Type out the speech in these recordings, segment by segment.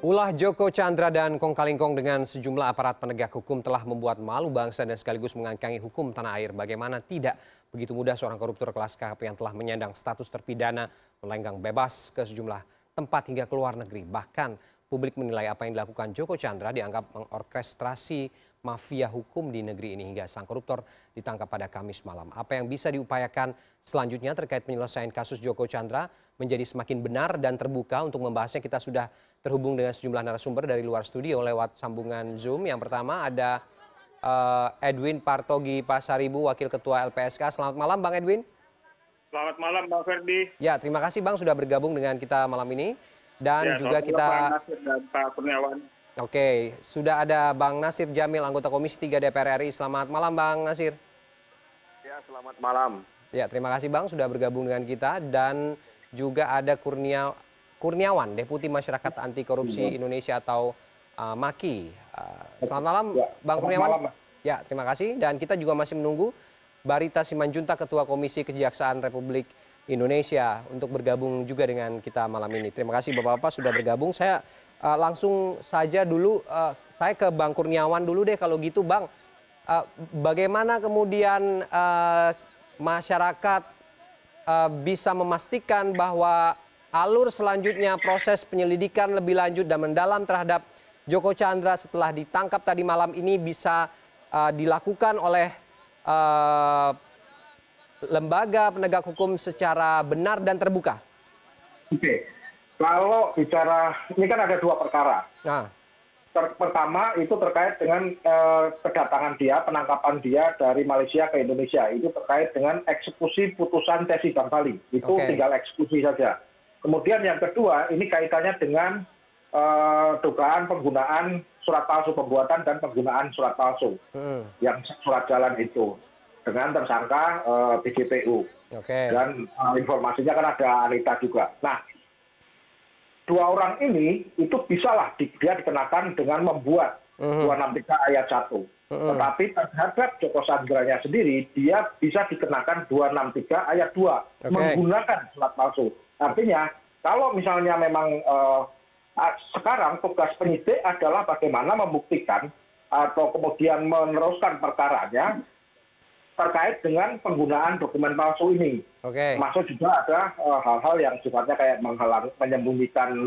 Ulah Joko Chandra dan Kong Kali Kong dengan sejumlah aparat penegak hukum telah membuat malu bangsa dan sekaligus mengangkangi hukum tanah air. Bagaimana tidak begitu mudah seorang koruptor kelas KHP yang telah menyandang status terpidana melenggang bebas ke sejumlah tempat hingga ke luar negeri. Bahkan publik menilai apa yang dilakukan Joko Chandra dianggap mengorkestrasi mafia hukum di negeri ini hingga sang koruptor ditangkap pada Kamis malam. Apa yang bisa diupayakan selanjutnya terkait penyelesaian kasus Joko Chandra menjadi semakin benar dan terbuka. Untuk membahasnya kita sudah terhubung dengan sejumlah narasumber dari luar studio lewat sambungan Zoom. Yang pertama ada Edwin Partogi Pasaribu, Wakil Ketua LPSK. Selamat malam Bang Edwin. Selamat malam Bang Ferdi. Ya, terima kasih Bang sudah bergabung dengan kita malam ini. Dan Ya, juga kita... Bang Nasir dan Pak Kurniawan. Oke, sudah ada Bang Nasir Jamil, anggota Komisi 3 DPR RI. Selamat malam Bang Nasir. Ya, selamat malam. Ya, terima kasih Bang sudah bergabung dengan kita. Dan juga ada Kurniawan, Deputi Masyarakat Anti Korupsi Indonesia atau MAKI. Selamat malam Bang Kurniawan. Ya, terima kasih. Dan kita juga masih menunggu Barita Simanjuntak, Ketua Komisi Kejaksaan Republik Indonesia untuk bergabung juga dengan kita malam ini. Terima kasih Bapak-Bapak sudah bergabung. Saya langsung saja dulu, saya ke Bang Kurniawan dulu deh kalau gitu Bang. Bagaimana kemudian masyarakat bisa memastikan bahwa alur selanjutnya proses penyelidikan lebih lanjut dan mendalam terhadap Joko Chandra setelah ditangkap tadi malam ini bisa dilakukan oleh lembaga penegak hukum secara benar dan terbuka? Oke, kalau bicara ini kan ada dua perkara. Nah. Pertama itu terkait dengan kedatangan dia, penangkapan dia dari Malaysia ke Indonesia. Itu terkait dengan eksekusi putusan Tesi Bang Bali. Itu tinggal eksekusi saja. Kemudian yang kedua, ini kaitannya dengan dugaan penggunaan surat palsu pembuatan dan penggunaan surat palsu. Yang surat jalan itu. Dengan tersangka BGPU. Dan informasinya kan ada Anita juga. Nah, dua orang ini itu bisalah dia dikenakan dengan membuat 263 ayat 1. Tetapi terhadap Joko Chandranya sendiri, dia bisa dikenakan 263 ayat 2. Menggunakan surat palsu. Artinya, kalau misalnya memang sekarang tugas penyidik adalah bagaimana membuktikan atau kemudian meneruskan perkaranya terkait dengan penggunaan dokumen palsu ini. Masuk juga ada hal-hal yang sifatnya kayak menyembunyikan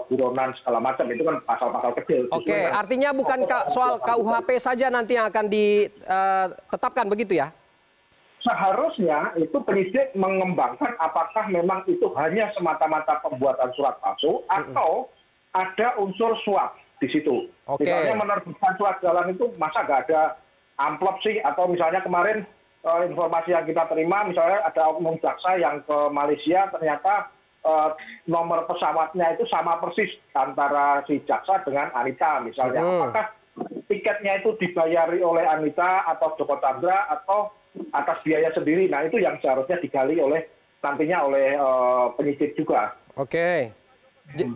buronan segala macam. Itu kan pasal-pasal kecil. Artinya bukan soal KUHP saja nanti yang akan ditetapkan begitu ya? Seharusnya itu penyidik mengembangkan apakah memang itu hanya semata-mata pembuatan surat palsu atau ada unsur suap di situ. Misalnya menerbitkan surat jalan itu masa nggak ada amplop sih, atau misalnya kemarin informasi yang kita terima misalnya ada oknum jaksa yang ke Malaysia ternyata nomor pesawatnya itu sama persis antara si jaksa dengan Anita misalnya. Apakah tiketnya itu dibayari oleh Anita atau Joko Chandra atau atas biaya sendiri? Nah, itu yang seharusnya digali oleh nantinya oleh penyidik juga.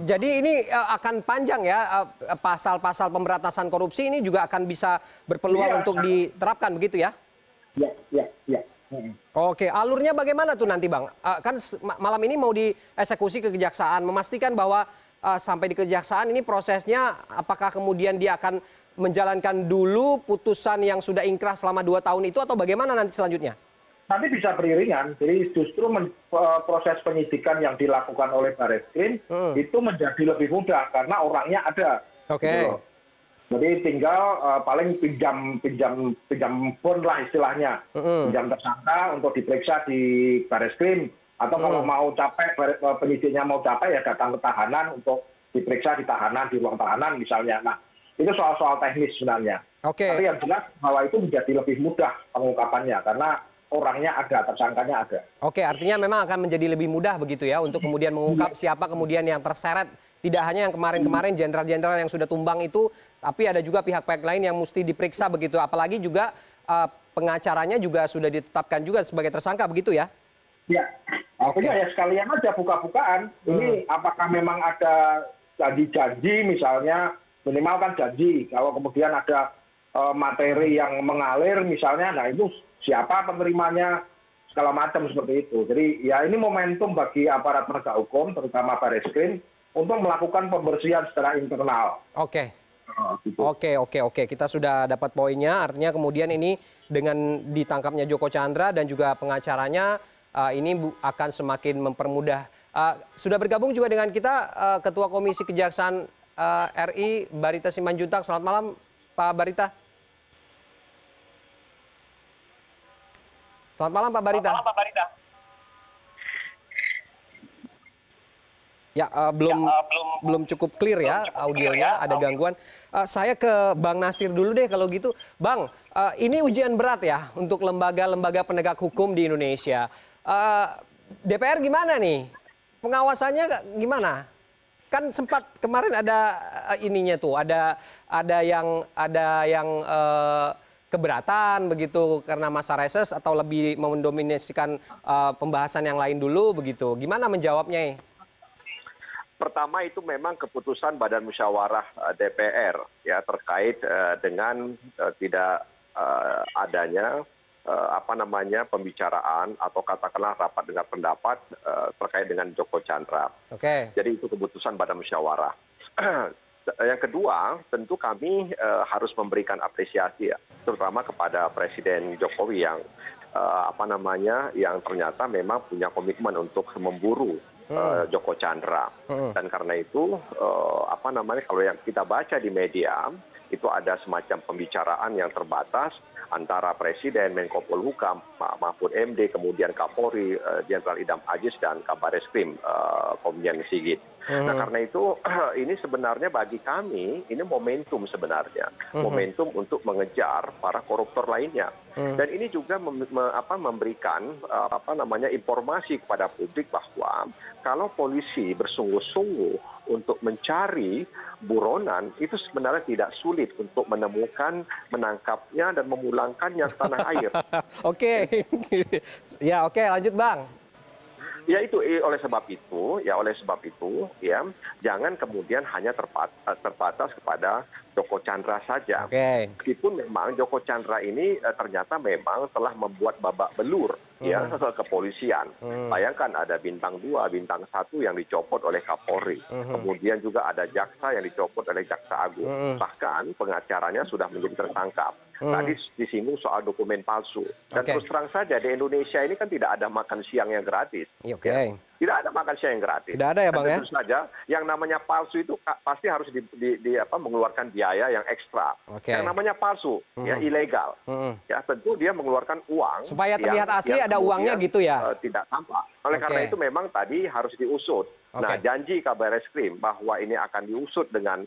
Jadi ini akan panjang ya, pasal-pasal pemberantasan korupsi ini juga akan bisa berpeluang untuk diterapkan begitu ya? Ya. Alurnya bagaimana tuh nanti Bang? Kan malam ini mau dieksekusi ke kejaksaan, memastikan bahwa sampai di kejaksaan ini prosesnya apakah kemudian dia akan menjalankan dulu putusan yang sudah ingkrah selama 2 tahun itu atau bagaimana nanti selanjutnya? Nanti bisa beriringan, jadi justru proses penyidikan yang dilakukan oleh Barreskrim itu menjadi lebih mudah karena orangnya ada. Jadi tinggal paling pinjam pun lah istilahnya, pinjam tersangka untuk diperiksa di Barreskrim atau kalau mau capek penyidiknya mau capek ya datang ke tahanan untuk diperiksa di tahanan, di ruang tahanan misalnya. Nah, itu soal-soal teknis sebenarnya. Tapi yang jelas bahwa itu menjadi lebih mudah pengungkapannya karena orangnya ada, tersangkanya ada. Artinya memang akan menjadi lebih mudah begitu ya untuk kemudian mengungkap siapa kemudian yang terseret. Tidak hanya yang kemarin-kemarin jenderal-jenderal yang sudah tumbang itu, tapi ada juga pihak-pihak lain yang mesti diperiksa begitu. Apalagi juga pengacaranya juga sudah ditetapkan juga sebagai tersangka begitu ya? Ya, artinya ya sekalian aja buka-bukaan. Ini apakah memang ada janji-janji misalnya, minimal kan janji. Kalau kemudian ada materi yang mengalir misalnya, nah itu siapa penerimanya, segala macam seperti itu. Jadi ya ini momentum bagi aparat penegak hukum, terutama Barreskrim, untuk melakukan pembersihan secara internal. Oke. Gitu. Oke. Kita sudah dapat poinnya. Artinya kemudian ini dengan ditangkapnya Joko Chandra dan juga pengacaranya ini akan semakin mempermudah. Sudah bergabung juga dengan kita Ketua Komisi Kejaksaan RI Barita Simanjuntak. Selamat malam Pak Barita. Selamat malam Pak Barita. Ya, belum cukup clear ya audionya, ada gangguan. Saya ke Bang Nasir dulu deh kalau gitu. Bang, ini ujian berat ya untuk lembaga-lembaga penegak hukum di Indonesia. DPR gimana nih? Pengawasannya gimana? Kan sempat kemarin ada ininya tuh, ada yang keberatan begitu karena masa reses atau lebih mendominasikan pembahasan yang lain dulu begitu. Gimana menjawabnya? Pertama itu memang keputusan Badan Musyawarah DPR ya terkait dengan tidak adanya pembicaraan atau katakanlah rapat dengar pendapat terkait dengan Joko Chandra. Oke. Jadi itu keputusan Badan Musyawarah. Yang kedua, tentu kami harus memberikan apresiasi ya, terutama kepada Presiden Jokowi yang yang ternyata memang punya komitmen untuk memburu Joko Chandra. Dan karena itu kalau yang kita baca di media itu ada semacam pembicaraan yang terbatas antara Presiden, Menko Polhukam, Pak Mahfud MD, kemudian Kapolri, Jenderal Idam Aziz dan Kabareskrim Komjen Sigit. Nah karena itu ini sebenarnya bagi kami ini momentum sebenarnya, momentum untuk mengejar para koruptor lainnya. Dan ini juga memberikan informasi kepada publik bahwa kalau polisi bersungguh-sungguh untuk mencari buronan itu sebenarnya tidak sulit untuk menemukan, menangkapnya dan memulangkannya ke tanah air. Oke. Ya, oke, lanjut Bang. Ya itu oleh sebab itu ya jangan kemudian hanya terbatas kepada Joko Chandra saja. Oke. Meskipun memang Joko Chandra ini ternyata memang telah membuat babak belur ya kepolisian. Bayangkan ada bintang 2, bintang 1 yang dicopot oleh Kapolri. Kemudian juga ada jaksa yang dicopot oleh Jaksa Agung. Bahkan pengacaranya sudah menjadi tertangkap. Tadi disinggung soal dokumen palsu. Dan terus terang saja di Indonesia ini kan tidak ada makan siang yang gratis. Oke. Ya. Tidak ada makan siang yang gratis. Tidak ada ya Bang ya? Tentu saja yang namanya palsu itu pasti harus mengeluarkan biaya yang ekstra. Yang namanya palsu, ya ilegal. Ya tentu dia mengeluarkan uang. Supaya terlihat asli ada uangnya gitu ya? Tidak tampak. Oleh karena itu memang tadi harus diusut. Nah janji Kabareskrim bahwa ini akan diusut dengan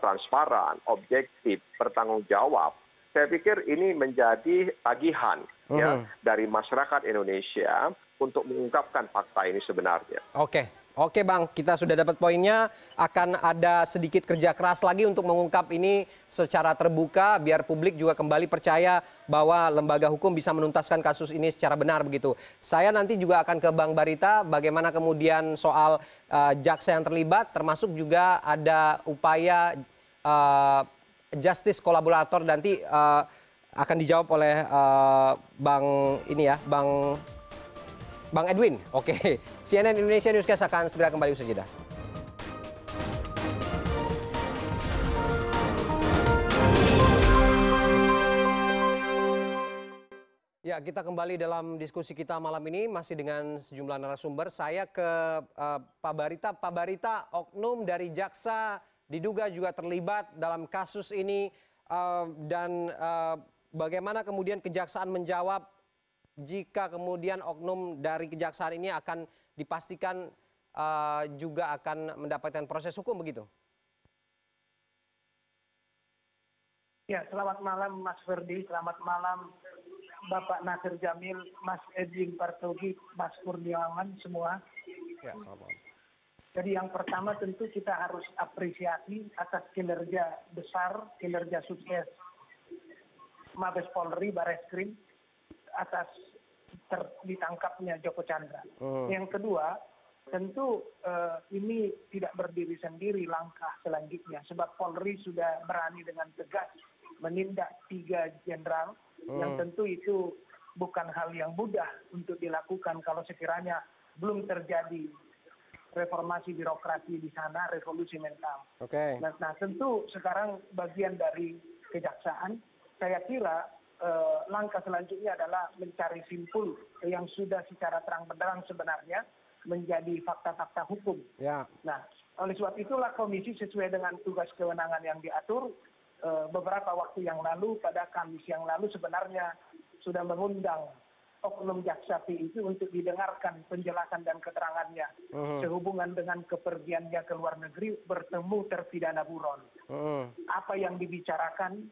transparan, objektif, bertanggung jawab. Saya pikir ini menjadi tagihan ya dari masyarakat Indonesia untuk mengungkapkan fakta ini sebenarnya. Oke Bang, kita sudah dapat poinnya. Akan ada sedikit kerja keras lagi untuk mengungkap ini secara terbuka biar publik juga kembali percaya bahwa lembaga hukum bisa menuntaskan kasus ini secara benar begitu. Saya nanti juga akan ke Bang Barita bagaimana kemudian soal jaksa yang terlibat termasuk juga ada upaya justice kolaborator nanti akan dijawab oleh Bang Edwin. Oke. CNN Indonesia Newscast akan segera kembali usai jeda. Ya, kita kembali dalam diskusi kita malam ini masih dengan sejumlah narasumber. Saya ke Pak Barita. Pak Barita, oknum dari jaksa diduga juga terlibat dalam kasus ini dan bagaimana kemudian kejaksaan menjawab jika kemudian oknum dari kejaksaan ini akan dipastikan juga akan mendapatkan proses hukum begitu? Ya, selamat malam Mas Ferdi, selamat malam Bapak Nasir Jamil, Mas Edwin Partogi, Mas Kurniawan semua. Ya, selamat malam. Jadi yang pertama tentu kita harus apresiasi atas kinerja besar, kinerja sukses Mabes Polri, Bareskrim atas ditangkapnya Joko Chandra. Yang kedua, tentu ini tidak berdiri sendiri langkah selanjutnya sebab Polri sudah berani dengan tegas menindak 3 jenderal yang tentu itu bukan hal yang mudah untuk dilakukan kalau sekiranya belum terjadi reformasi birokrasi di sana, revolusi mental. Oke. Nah, tentu sekarang bagian dari kejaksaan, saya kira langkah selanjutnya adalah mencari simpul yang sudah secara terang benderang sebenarnya menjadi fakta-fakta hukum. Ya. Nah, oleh sebab itulah komisi sesuai dengan tugas kewenangan yang diatur beberapa waktu yang lalu, pada Kamis yang lalu sebenarnya sudah mengundang oknum jaksa P itu untuk didengarkan penjelasan dan keterangannya sehubungan dengan kepergiannya ke luar negeri bertemu terpidana buron. Apa yang dibicarakan,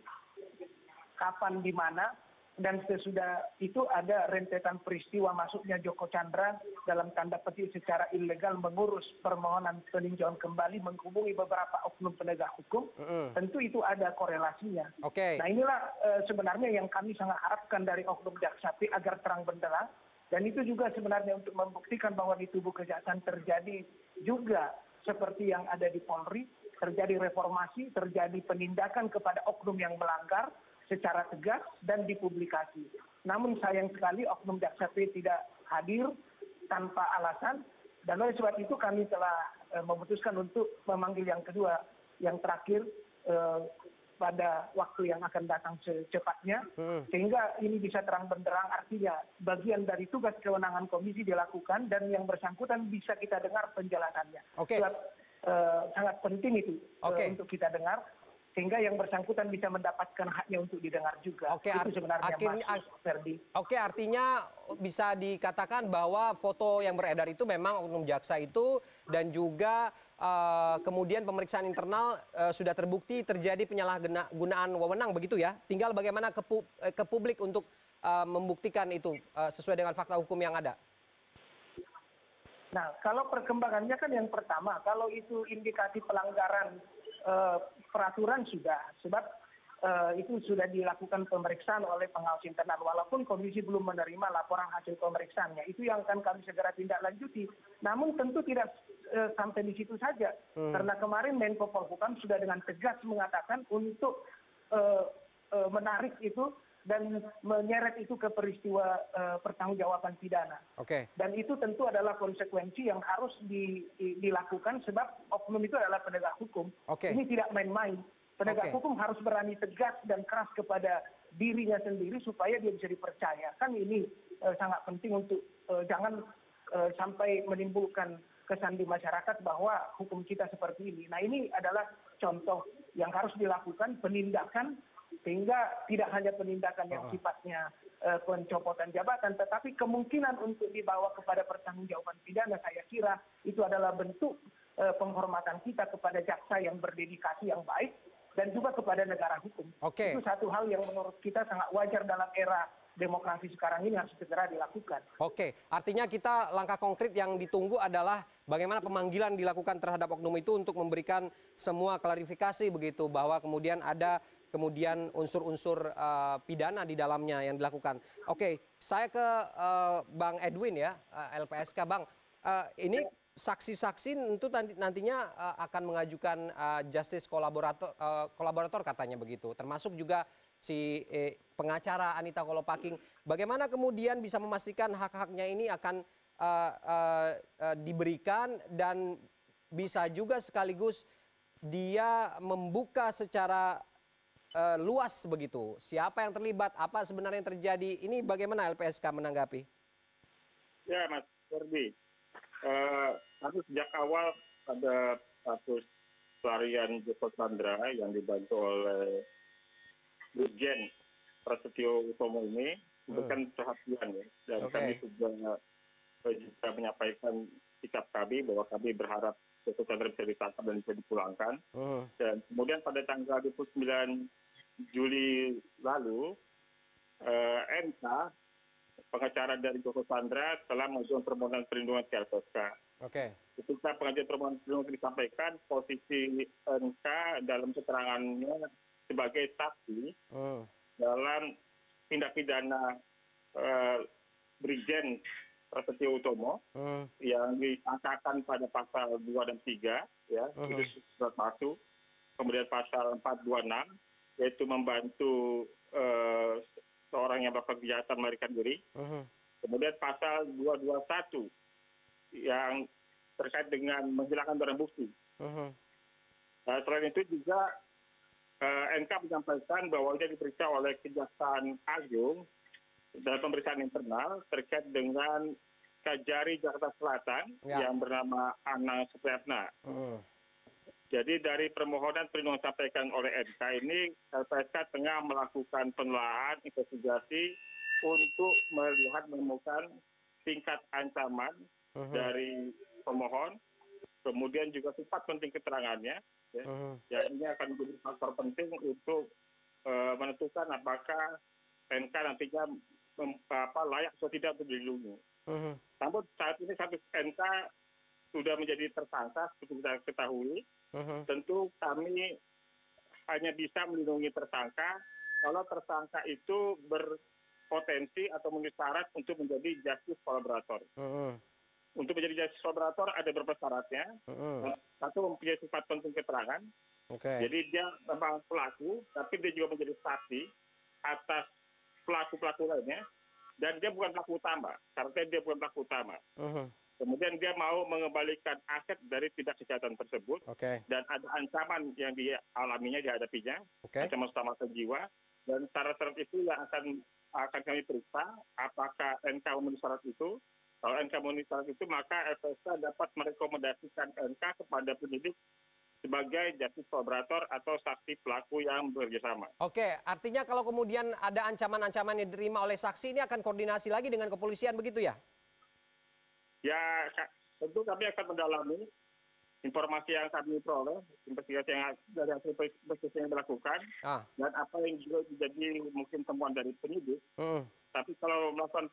kapan, di mana, dan sesudah itu ada rentetan peristiwa masuknya Joko Chandra dalam tanda petik secara ilegal mengurus permohonan peninjauan kembali menghubungi beberapa oknum penegak hukum. Tentu itu ada korelasinya. Oke. Nah, inilah sebenarnya yang kami sangat harapkan dari oknum jaksa P agar terang benderang, dan itu juga sebenarnya untuk membuktikan bahwa di tubuh kejaksaan terjadi juga seperti yang ada di Polri, terjadi reformasi, terjadi penindakan kepada oknum yang melanggar secara tegas dan dipublikasi. Namun sayang sekali oknum jaksa P tidak hadir tanpa alasan, dan oleh sebab itu kami telah memutuskan untuk memanggil yang kedua, yang terakhir pada waktu yang akan datang secepatnya, sehingga ini bisa terang benderang, artinya bagian dari tugas kewenangan komisi dilakukan dan yang bersangkutan bisa kita dengar penjelasannya. Sebab sangat penting itu untuk kita dengar, sehingga yang bersangkutan bisa mendapatkan haknya untuk didengar juga. Itu sebenarnya Mas Ferdi. Oke, artinya bisa dikatakan bahwa foto yang beredar itu memang oknum jaksa itu, dan juga kemudian pemeriksaan internal sudah terbukti terjadi penyalahgunaan wewenang, begitu ya? Tinggal bagaimana ke publik untuk membuktikan itu sesuai dengan fakta hukum yang ada. Nah, kalau perkembangannya kan yang pertama, kalau itu indikasi pelanggaran peraturan sudah, sebab itu sudah dilakukan pemeriksaan oleh pengawas internal, walaupun komisi belum menerima laporan hasil pemeriksaannya. Itu yang akan kami segera tindak lanjuti. Namun tentu tidak sampai di situ saja, karena kemarin Menko Polhukam sudah dengan tegas mengatakan untuk menarik itu dan menyeret itu ke peristiwa pertanggungjawaban pidana. Dan itu tentu adalah konsekuensi yang harus dilakukan, sebab oknum itu adalah penegak hukum. Ini tidak main-main. Penegak hukum harus berani tegas dan keras kepada dirinya sendiri supaya dia bisa dipercaya. Kan ini sangat penting untuk jangan sampai menimbulkan kesan di masyarakat bahwa hukum kita seperti ini. Nah, ini adalah contoh yang harus dilakukan, penindakan, sehingga tidak hanya penindakan yang sifatnya pencopotan jabatan, tetapi kemungkinan untuk dibawa kepada pertanggungjawaban pidana. Saya kira itu adalah bentuk penghormatan kita kepada jaksa yang berdedikasi yang baik dan juga kepada negara hukum. Itu satu hal yang menurut kita sangat wajar dalam era demokrasi sekarang ini, harus segera dilakukan. Artinya kita langkah konkret yang ditunggu adalah bagaimana pemanggilan dilakukan terhadap oknum itu untuk memberikan semua klarifikasi begitu, bahwa kemudian ada unsur-unsur pidana di dalamnya yang dilakukan. Saya ke Bang Edwin ya, LPSK. Bang, ini saksi-saksi tentu nantinya akan mengajukan justice kolaborator katanya begitu, termasuk juga si pengacara Anita Kolopaking. Bagaimana kemudian bisa memastikan hak-haknya ini akan diberikan, dan bisa juga sekaligus dia membuka secara luas begitu, siapa yang terlibat, apa sebenarnya yang terjadi, ini bagaimana LPSK menanggapi? Ya, Mas Ferdi, kami sejak awal ada kasus pelarian Joko Chandra yang dibantu oleh Brigjen Prasetyo Utomo ini memberikan perhatian ya, dan kami juga menyampaikan sikap kami bahwa kami berharap Joko Chandra bisa ditangkap dan bisa dipulangkan. Dan kemudian pada tanggal 29 Juli lalu, MK, pengacara dari Joko Chandra, telah mengajukan permohonan perlindungan ke LPSK. Ketika pengajuan permohonan perlindungan disampaikan, posisi MK dalam keterangannya sebagai saksi dalam tindak pidana Brigjen Prasetyo Utomo yang disangkakan pada pasal 2 dan 3, ya, itu sudah masuk. Kemudian pasal 426, yaitu membantu seorang yang melakukan kejahatan melarikan diri. Kemudian pasal 221 yang terkait dengan menghilangkan barang bukti. Mhm. Selain itu juga NK menyampaikan bahwa dia diperiksa oleh Kejaksaan Agung dalam pemeriksaan internal terkait dengan Kajari Jakarta Selatan Ya. yang bernama Anang Supriyatna. Mhm. Jadi dari permohonan perlindungan disampaikan oleh NK ini, LPSK tengah melakukan penelaahan investigasi untuk melihat menemukan tingkat ancaman Mhm. dari pemohon, kemudian juga sifat penting keterangannya. Ya. Mhm. Ya, ini akan menjadi faktor penting untuk menentukan apakah NK nantinya layak atau tidak untuk dilindungi. Mhm. Namun saat ini status NK sudah menjadi tersangka, seperti kita ketahui. Mhm. Tentu kami hanya bisa melindungi tersangka kalau tersangka itu berpotensi atau memenuhi syarat untuk menjadi justice collaborator. Mhm. Untuk menjadi justice collaborator ada beberapa syaratnya. Mhm. Satu, mempunyai sifat penting keterangan. Oke. Jadi dia memang pelaku, tapi dia juga menjadi saksi atas pelaku-pelaku lainnya. Dan dia bukan pelaku utama, karena dia bukan pelaku utama. Mhm. Kemudian dia mau mengembalikan aset dari tindak kejahatan tersebut. Oke. Dan ada ancaman yang dialaminya, dihadapinya, Oke. ancaman utama jiwa. Dan syarat-syarat itu yang akan kami periksa, apakah NK memenuhi syarat itu. Kalau NK memenuhi syarat itu, maka LPSK dapat merekomendasikan NK kepada penyidik sebagai justice collaborator atau saksi pelaku yang bekerjasama. Oke, artinya kalau kemudian ada ancaman-ancaman yang diterima oleh saksi ini akan koordinasi lagi dengan kepolisian begitu ya? Ya, tentu kami akan mendalami informasi yang kami peroleh, investigasi yang dari hasil investigasi yang dilakukan, Ah. dan apa yang juga menjadi mungkin temuan dari penyidik. Mhm. Tapi kalau melakukan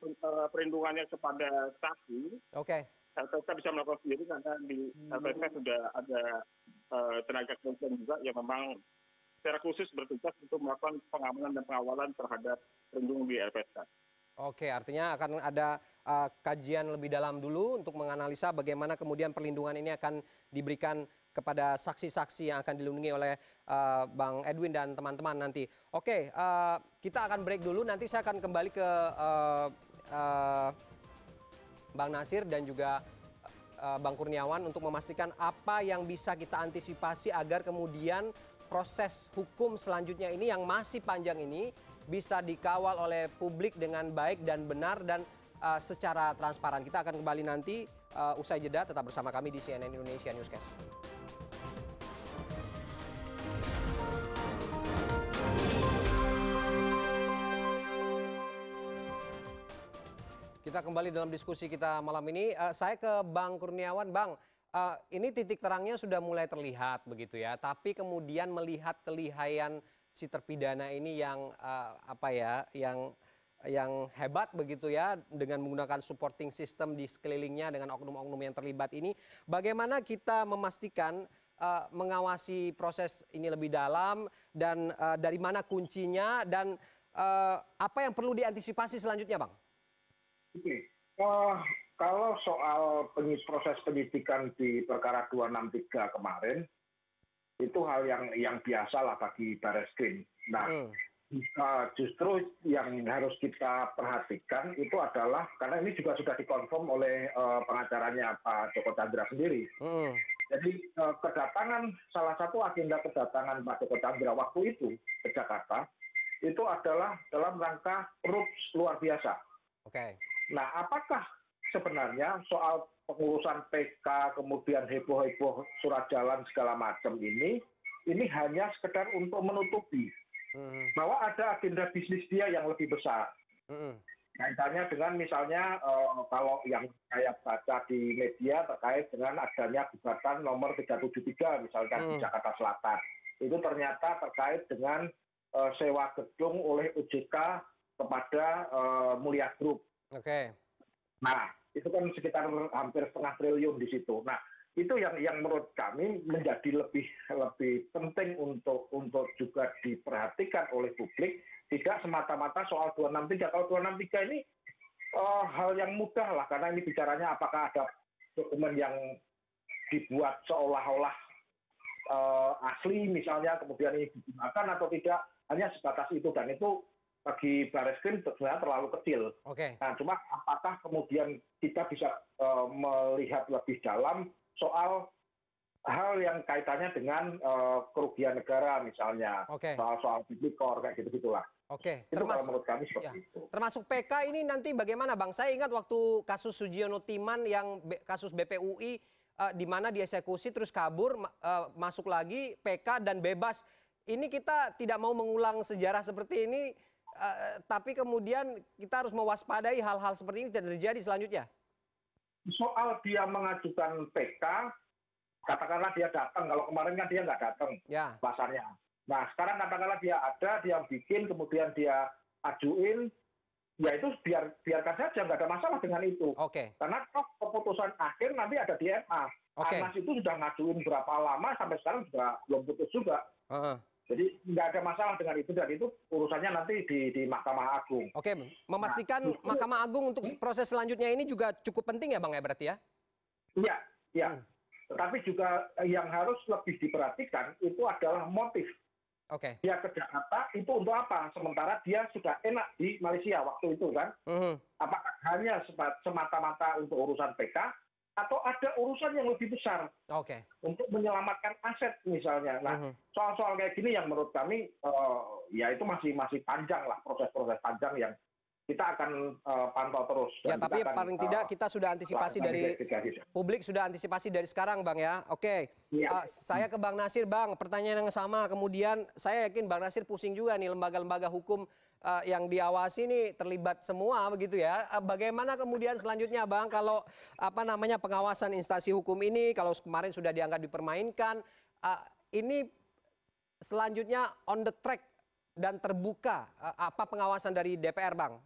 perlindungannya kepada saksi, Oke. LPSK bisa melakukan sendiri karena di LPSK sudah ada tenaga kepolisian juga yang memang secara khusus bertugas untuk melakukan pengamanan dan pengawalan terhadap pelindung di LPSK. Oke, artinya akan ada kajian lebih dalam dulu untuk menganalisa bagaimana kemudian perlindungan ini akan diberikan kepada saksi-saksi yang akan dilindungi oleh Bang Edwin dan teman-teman nanti. Oke, kita akan break dulu. Nanti saya akan kembali ke Bang Nasir dan juga Bang Kurniawan untuk memastikan apa yang bisa kita antisipasi agar kemudian proses hukum selanjutnya ini yang masih panjang ini bisa dikawal oleh publik dengan baik dan benar dan secara transparan. Kita akan kembali nanti usai jeda, tetap bersama kami di CNN Indonesia Newscast. Kita kembali dalam diskusi kita malam ini. Saya ke Bang Kurniawan. Bang, ini titik terangnya sudah mulai terlihat begitu ya. Tapi kemudian melihat kelihayan si terpidana ini yang yang hebat begitu ya, dengan menggunakan supporting system di sekelilingnya dengan oknum-oknum yang terlibat ini. Bagaimana kita memastikan mengawasi proses ini lebih dalam dan dari mana kuncinya dan apa yang perlu diantisipasi selanjutnya, Bang? Oke, kalau soal proses penyidikan di perkara 263 kemarin, itu hal yang biasa lah bagi Barreskrim. Nah, justru yang harus kita perhatikan itu adalah, karena ini juga sudah dikonfirm oleh pengacaranya Pak Joko Chandra sendiri. Jadi kedatangan, salah satu agenda kedatangan Pak Joko Chandra waktu itu ke Jakarta, itu adalah dalam rangka PRUP luar biasa. Oke. Nah, apakah sebenarnya soal pengurusan PK, kemudian heboh-heboh surat jalan segala macam ini hanya sekedar untuk menutupi bahwa ada agenda bisnis dia yang lebih besar. Kaitannya dengan misalnya kalau yang saya baca di media terkait dengan adanya gugatan nomor 373 misalkan di Jakarta Selatan. Itu ternyata terkait dengan sewa gedung oleh OJK kepada Mulia Group. Oke. Nah, itu kan sekitar hampir setengah triliun di situ. Nah, itu yang menurut kami menjadi lebih penting untuk juga diperhatikan oleh publik, tidak semata-mata soal 263. Kalau 263 ini hal yang mudah lah, karena ini bicaranya apakah ada dokumen yang dibuat seolah-olah asli misalnya, kemudian ini digunakan atau tidak, hanya sebatas itu. Dan itu bagi Barreskrim sebenarnya terlalu kecil. Oke. Nah, cuma apakah kemudian kita bisa melihat lebih dalam soal hal yang kaitannya dengan kerugian negara misalnya, Oke. soal tipikor kayak gitu-gitulah. Oke, Itu kalau menurut kami ya, seperti itu. termasuk PK ini nanti bagaimana Bang? Saya ingat waktu kasus Sugiono Timan yang kasus BPUI di mana dieksekusi terus kabur, masuk lagi PK dan bebas. Ini kita tidak mau mengulang sejarah seperti ini, tapi kemudian kita harus mewaspadai hal-hal seperti ini tidak terjadi selanjutnya. Soal dia mengajukan PK, katakanlah dia datang, kalau kemarin kan dia nggak datang Ya. pasarnya. Nah, sekarang katakanlah dia ada, dia bikin, kemudian dia ajuin, ya itu biarkan saja, nggak ada masalah dengan itu. Oke. Karena keputusan akhir nanti ada di MA. Oke. Anas itu sudah ngajuin berapa lama, sampai sekarang juga belum putus juga. Jadi nggak ada masalah dengan itu, dan itu urusannya nanti di Mahkamah Agung. Oke, memastikan Mahkamah Agung untuk proses selanjutnya ini juga cukup penting ya Bang ya berarti ya? Iya, iya. Tetapi juga yang harus lebih diperhatikan itu adalah motif. Oke. Dia ke Jakarta itu untuk apa? Sementara dia sudah enak di Malaysia waktu itu kan. Apakah hanya semata-mata untuk urusan PK atau ada urusan yang lebih besar Oke. untuk menyelamatkan aset misalnya. Nah, soal-soal kayak gini yang menurut kami ya itu masih panjang lah, proses-proses panjang yang kita akan pantau terus. Ya, tapi paling tidak kita sudah antisipasi dari publik, sudah antisipasi dari sekarang Bang ya. Oke, saya ke Bang Nasir Bang, pertanyaan yang sama. Kemudian saya yakin Bang Nasir pusing juga nih, lembaga-lembaga hukum yang diawasi ini terlibat semua begitu ya. Bagaimana kemudian selanjutnya Bang kalau pengawasan instansi hukum ini, kalau kemarin sudah dianggap dipermainkan, ini selanjutnya on the track dan terbuka, apa pengawasan dari DPR Bang?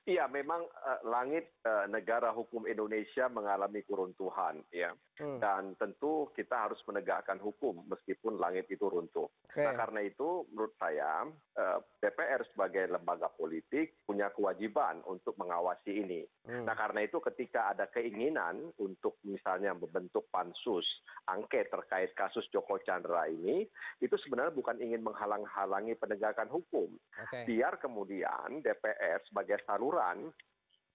Iya, memang langit negara hukum Indonesia mengalami keruntuhan, ya. Dan tentu kita harus menegakkan hukum meskipun langit itu runtuh. Nah, karena itu menurut saya DPR sebagai lembaga politik punya kewajiban untuk mengawasi ini. Nah, karena itu ketika ada keinginan untuk misalnya membentuk pansus angket terkait kasus Joko Chandra ini, itu sebenarnya bukan ingin menghalang-halangi penegakan hukum. Biar kemudian DPR sebagai saluran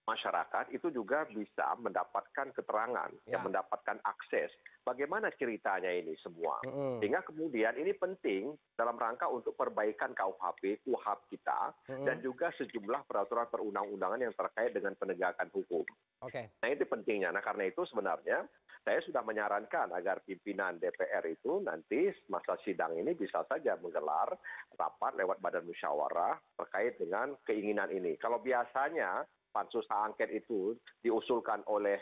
masyarakat itu juga bisa mendapatkan keterangan, mendapatkan akses. Bagaimana ceritanya ini semua? Sehingga kemudian ini penting dalam rangka untuk perbaikan KUHP, KUHAP kita, dan juga sejumlah peraturan perundang-undangan yang terkait dengan penegakan hukum. Nah, itu pentingnya. Nah, karena itu sebenarnya saya sudah menyarankan agar pimpinan DPR itu nanti masa sidang ini bisa saja menggelar rapat lewat badan musyawarah terkait dengan keinginan ini. Kalau biasanya pansus hak angket itu diusulkan oleh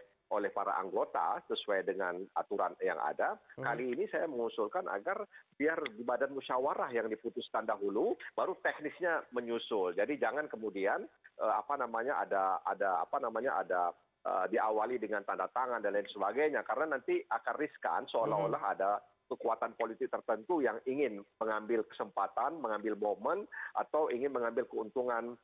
para anggota sesuai dengan aturan yang ada. Kali ini saya mengusulkan agar biar di badan musyawarah yang diputuskan dahulu, baru teknisnya menyusul. Jadi jangan kemudian ada diawali dengan tanda tangan dan lain sebagainya, karena nanti akan riskan seolah-olah ada kekuatan politik tertentu yang ingin mengambil kesempatan, mengambil momen, atau ingin mengambil keuntungan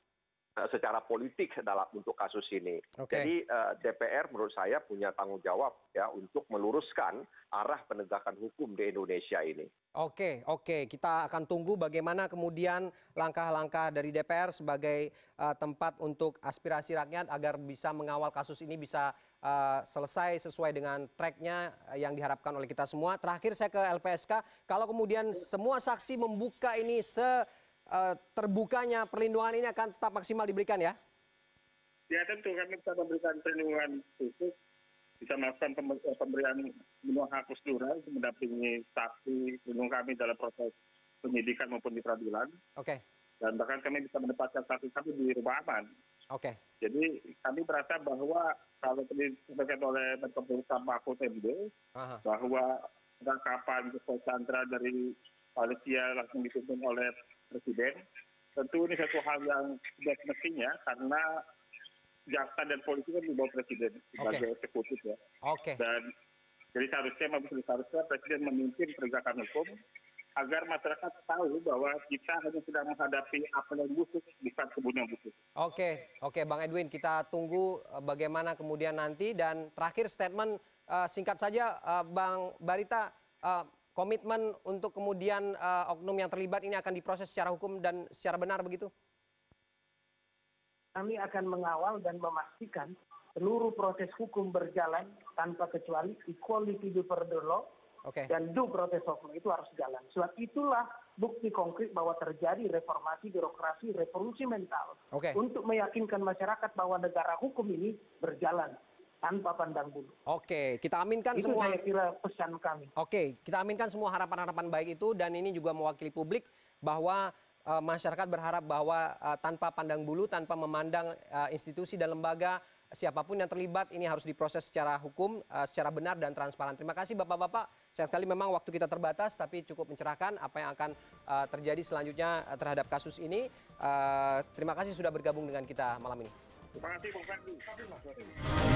secara politik untuk kasus ini. Jadi DPR menurut saya punya tanggung jawab ya untuk meluruskan arah penegakan hukum di Indonesia ini. Oke, kita akan tunggu bagaimana kemudian langkah-langkah dari DPR sebagai tempat untuk aspirasi rakyat agar bisa mengawal kasus ini bisa selesai sesuai dengan tracknya yang diharapkan oleh kita semua. Terakhir saya ke LPSK, kalau kemudian semua saksi membuka ini terbukanya perlindungan ini akan tetap maksimal diberikan ya? Ya tentu kami bisa memberikan perlindungan khusus, bisa melakukan pemberian penuh hak prosedural untuk mendampingi saksi pelindung kami dalam proses penyidikan maupun di peradilan. Dan bahkan kami bisa menempatkan saksi kami di rumah aman. Jadi kami merasa bahwa kalau disampaikan oleh Menko Polhukam Mahfud MD bahwa penangkapan Joko Chandra dari Malaysia langsung dituntun oleh Presiden, tentu ini satu hal yang tidak semestinya karena jaksa dan polisi kan di bawah Presiden sebagai eksekutif ya. Dan jadi seharusnya Presiden memimpin penegakan hukum agar masyarakat tahu bahwa kita hanya sedang menghadapi apel yang busuk, bukan kebun yang busuk. Oke, Bang Edwin, kita tunggu bagaimana kemudian nanti. Dan terakhir statement singkat saja, Bang Barita, komitmen untuk kemudian oknum yang terlibat ini akan diproses secara hukum dan secara benar begitu? kami akan mengawal dan memastikan seluruh proses hukum berjalan tanpa kecuali equality before the law dan due process of law itu harus jalan. Sebab itulah bukti konkret bahwa terjadi reformasi birokrasi, revolusi mental untuk meyakinkan masyarakat bahwa negara hukum ini berjalan tanpa pandang bulu. Oke, kita aminkan itu semua. Saya kira pesan kami. Oke, kita aminkan semua harapan-harapan baik itu dan ini juga mewakili publik bahwa masyarakat berharap bahwa tanpa pandang bulu, tanpa memandang institusi dan lembaga, siapapun yang terlibat ini harus diproses secara hukum, secara benar dan transparan. Terima kasih Bapak-Bapak. Sayang sekali memang waktu kita terbatas, tapi cukup mencerahkan apa yang akan terjadi selanjutnya terhadap kasus ini. Terima kasih sudah bergabung dengan kita malam ini. Terima kasih Bung Ferdi.